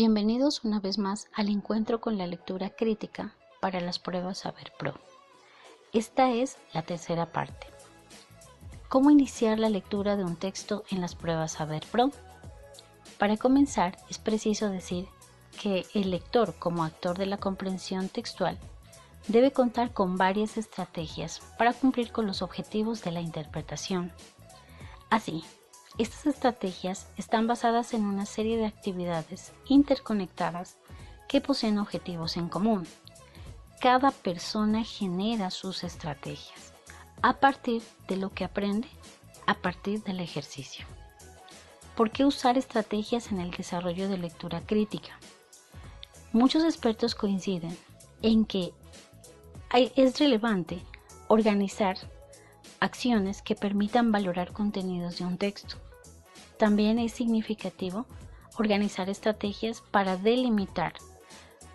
Bienvenidos una vez más al encuentro con la lectura crítica para las pruebas Saber Pro. Esta es la tercera parte. ¿Cómo iniciar la lectura de un texto en las pruebas Saber Pro? Para comenzar, es preciso decir que el lector, como actor de la comprensión textual, debe contar con varias estrategias para cumplir con los objetivos de la interpretación. Así, estas estrategias están basadas en una serie de actividades interconectadas que poseen objetivos en común. Cada persona genera sus estrategias a partir de lo que aprende, a partir del ejercicio. ¿Por qué usar estrategias en el desarrollo de lectura crítica? Muchos expertos coinciden en que es relevante organizar acciones que permitan valorar contenidos de un texto. También es significativo organizar estrategias para delimitar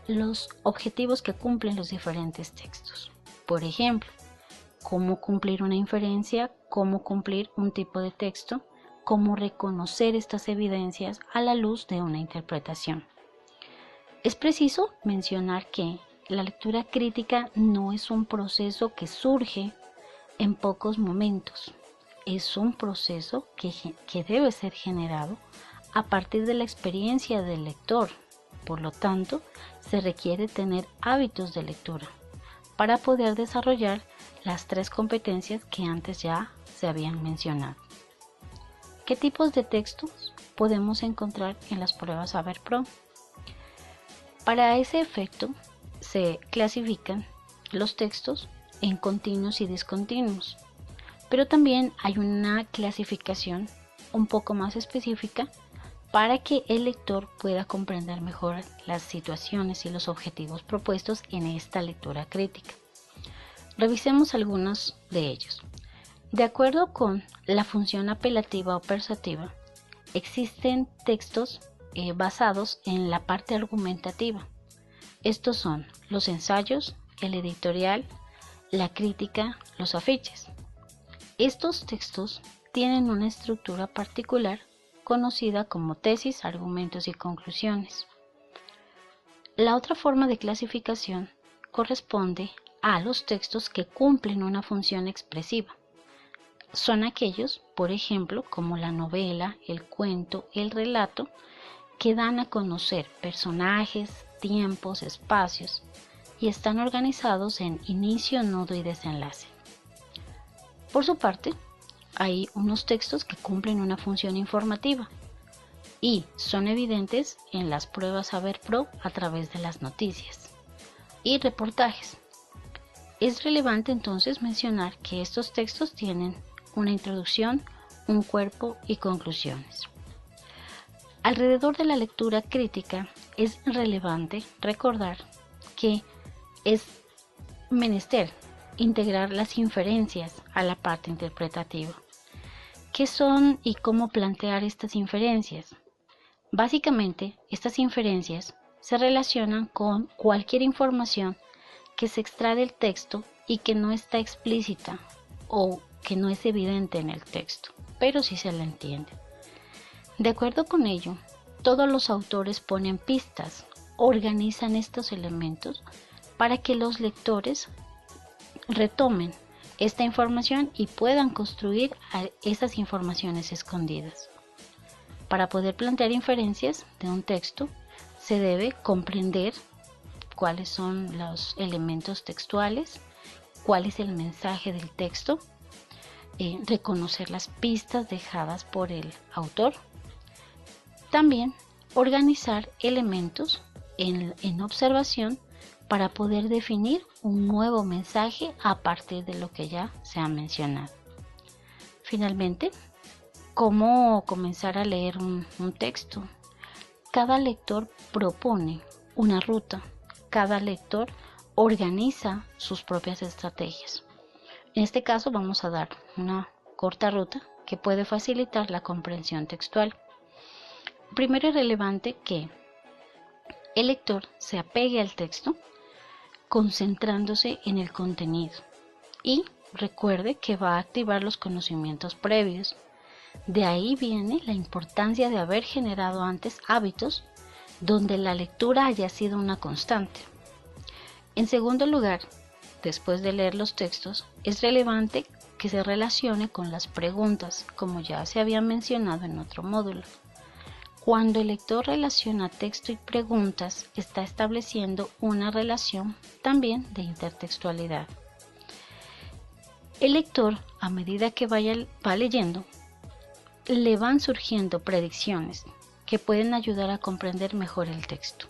los objetivos que cumplen los diferentes textos. Por ejemplo, cómo cumplir una inferencia, cómo cumplir un tipo de texto, cómo reconocer estas evidencias a la luz de una interpretación. Es preciso mencionar que la lectura crítica no es un proceso que surge en pocos momentos. Es un proceso que debe ser generado a partir de la experiencia del lector. Por lo tanto, se requiere tener hábitos de lectura para poder desarrollar las tres competencias que antes ya se habían mencionado. ¿Qué tipos de textos podemos encontrar en las pruebas Saber Pro? Para ese efecto, se clasifican los textos en continuos y discontinuos, pero también hay una clasificación un poco más específica para que el lector pueda comprender mejor las situaciones y los objetivos propuestos en esta lectura crítica. Revisemos algunos de ellos. De acuerdo con la función apelativa o persuasiva, existen textos basados en la parte argumentativa. Estos son los ensayos, el editorial, la crítica, los afiches. Estos textos tienen una estructura particular conocida como tesis, argumentos y conclusiones. La otra forma de clasificación corresponde a los textos que cumplen una función expresiva. Son aquellos, por ejemplo, como la novela, el cuento, el relato, que dan a conocer personajes, tiempos, espacios, y están organizados en inicio, nudo y desenlace. Por su parte, hay unos textos que cumplen una función informativa y son evidentes en las pruebas Saber Pro a través de las noticias y reportajes. Es relevante entonces mencionar que estos textos tienen una introducción, un cuerpo y conclusiones. Alrededor de la lectura crítica es relevante recordar que es menester integrar las inferencias a la parte interpretativa. ¿Qué son y cómo plantear estas inferencias? Básicamente, estas inferencias se relacionan con cualquier información que se extrae del texto y que no está explícita o que no es evidente en el texto, pero sí se la entiende. De acuerdo con ello, todos los autores ponen pistas, organizan estos elementos para que los lectores retomen esta información y puedan construir esas informaciones escondidas. Para poder plantear inferencias de un texto, se debe comprender cuáles son los elementos textuales, cuál es el mensaje del texto, reconocer las pistas dejadas por el autor. También organizar elementos en observación para poder definir un nuevo mensaje a partir de lo que ya se ha mencionado. Finalmente, ¿cómo comenzar a leer un texto? Cada lector propone una ruta, cada lector organiza sus propias estrategias. En este caso vamos a dar una corta ruta que puede facilitar la comprensión textual. Primero es relevante que el lector se apegue al texto concentrándose en el contenido y recuerde que va a activar los conocimientos previos. De ahí viene la importancia de haber generado antes hábitos donde la lectura haya sido una constante. En segundo lugar, después de leer los textos, es relevante que se relacione con las preguntas, como ya se había mencionado en otro módulo. Cuando el lector relaciona texto y preguntas, está estableciendo una relación también de intertextualidad. El lector, a medida que va leyendo, le van surgiendo predicciones que pueden ayudar a comprender mejor el texto.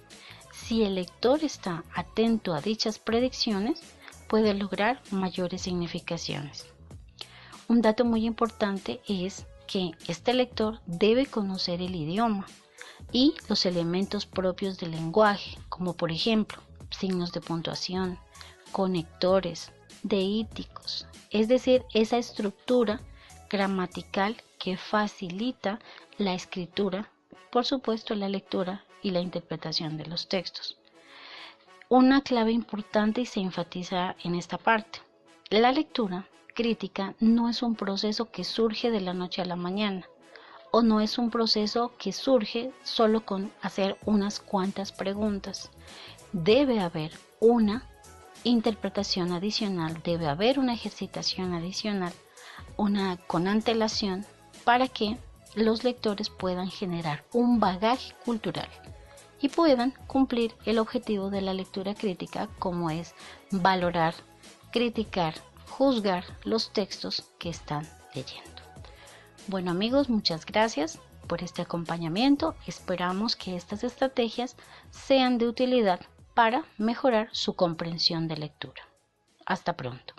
Si el lector está atento a dichas predicciones, puede lograr mayores significaciones. Un dato muy importante es que este lector debe conocer el idioma y los elementos propios del lenguaje, como por ejemplo signos de puntuación, conectores, deíticos, es decir, esa estructura gramatical que facilita la escritura, por supuesto la lectura y la interpretación de los textos. Una clave importante y se enfatiza en esta parte: la lectura crítica no es un proceso que surge de la noche a la mañana, o no es un proceso que surge solo con hacer unas cuantas preguntas. Debe haber una interpretación adicional, debe haber una ejercitación adicional, con antelación, para que los lectores puedan generar un bagaje cultural y puedan cumplir el objetivo de la lectura crítica, como es valorar, criticar, juzgar los textos que están leyendo. Bueno amigos, muchas gracias por este acompañamiento. Esperamos que estas estrategias sean de utilidad para mejorar su comprensión de lectura. Hasta pronto.